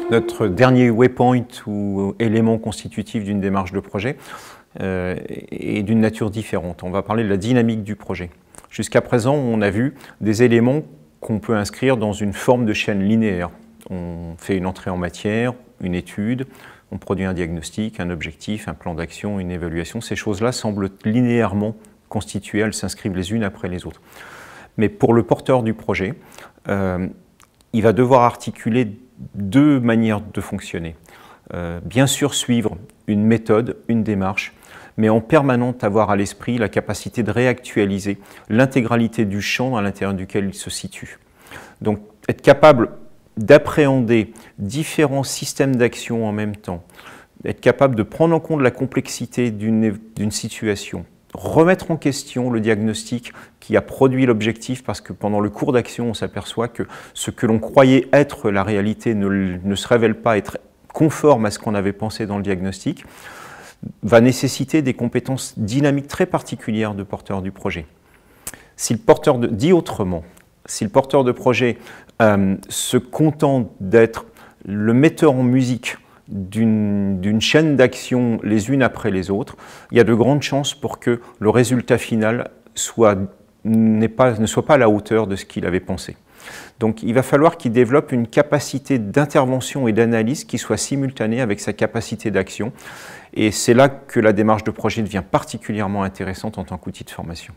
Notre dernier waypoint ou élément constitutif d'une démarche de projet est d'une nature différente. On va parler de la dynamique du projet. Jusqu'à présent, on a vu des éléments qu'on peut inscrire dans une forme de chaîne linéaire. On fait une entrée en matière, une étude, on produit un diagnostic, un objectif, un plan d'action, une évaluation. Ces choses-là semblent linéairement constituées, elles s'inscrivent les unes après les autres. Mais pour le porteur du projet, il va devoir articuler deux manières de fonctionner. Bien sûr suivre une méthode, une démarche, mais en permanence avoir à l'esprit la capacité de réactualiser l'intégralité du champ à l'intérieur duquel il se situe. Donc être capable d'appréhender différents systèmes d'action en même temps, être capable de prendre en compte la complexité d'une situation, remettre en question le diagnostic qui a produit l'objectif, parce que pendant le cours d'action, on s'aperçoit que ce que l'on croyait être la réalité ne se révèle pas être conforme à ce qu'on avait pensé dans le diagnostic, va nécessiter des compétences dynamiques très particulières de porteur du projet. Si le porteur dit autrement, si le porteur de projet se contente d'être le metteur en musique d'une chaîne d'actions les unes après les autres, il y a de grandes chances pour que le résultat final ne soit pas à la hauteur de ce qu'il avait pensé. Donc il va falloir qu'il développe une capacité d'intervention et d'analyse qui soit simultanée avec sa capacité d'action. Et c'est là que la démarche de projet devient particulièrement intéressante en tant qu'outil de formation.